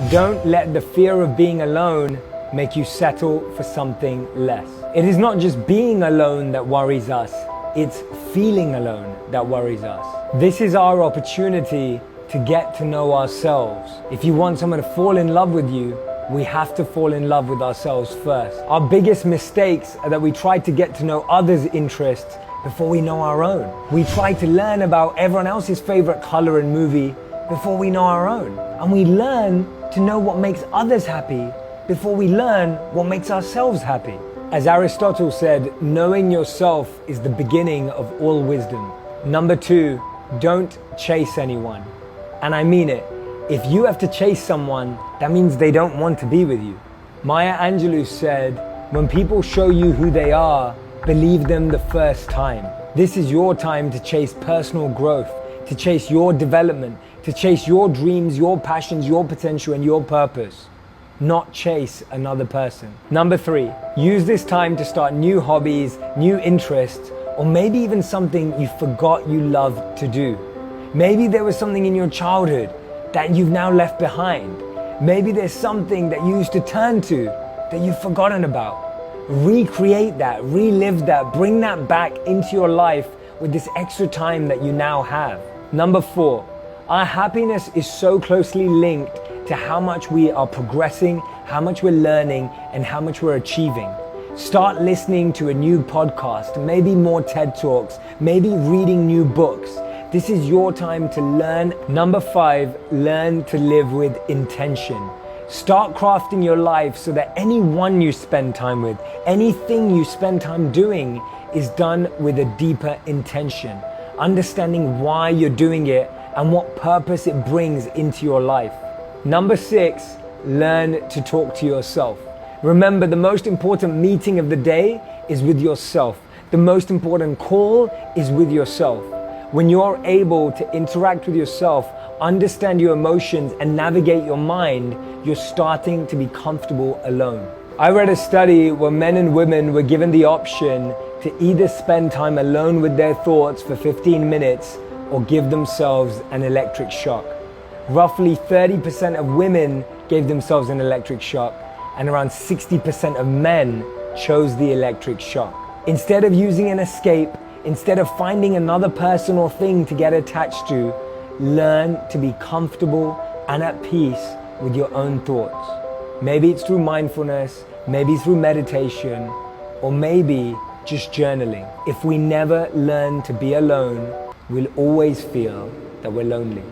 Don't let the fear of being alone make you settle for something less. It is not just being alone that worries us, it's feeling alone that worries us. This is our opportunity to get to know ourselves. If you want someone to fall in love with you, we have to fall in love with ourselves first. Our biggest mistakes are that we try to get to know others' interests before we know our own. We try to learn about everyone else's favorite color and movie before we know our own. And we learn to know what makes others happy before we learn what makes ourselves happy. As Aristotle said, knowing yourself is the beginning of all wisdom. Number 2, don't chase anyone. And I mean it. If you have to chase someone, that means they don't want to be with you. Maya Angelou said, when people show you who they are, believe them the first time. This is your time to chase personal growth, to chase your development, to chase your dreams, your passions, your potential, and your purpose. Not chase another person. Number 3, use this time to start new hobbies, new interests, or maybe even something you forgot you loved to do. Maybe there was something in your childhood that you've now left behind. Maybe there's something that you used to turn to that you've forgotten about. Recreate that, relive that, bring that back into your life with this extra time that you now have. Number 4, our happiness is so closely linked to how much we are progressing, how much we're learning, and how much we're achieving. Start listening to a new podcast, maybe more TED Talks, maybe reading new books. This is your time to learn. Number 5, learn to live with intention. Start crafting your life so that anyone you spend time with, anything you spend time doing is done with a deeper intention. Understanding why you're doing it and what purpose it brings into your life. Number 6, learn to talk to yourself. Remember, the most important meeting of the day is with yourself. The most important call is with yourself. When you're able to interact with yourself, understand your emotions, and navigate your mind, you're starting to be comfortable alone. I read a study where men and women were given the option to either spend time alone with their thoughts for 15 minutes or give themselves an electric shock. Roughly 30% of women gave themselves an electric shock, and around 60% of men chose the electric shock. Instead of using an escape, instead of finding another person or thing to get attached to, learn to be comfortable and at peace with your own thoughts. Maybe it's through mindfulness, maybe through meditation, or maybe just journaling. If we never learn to be alone, we'll always feel that we're lonely.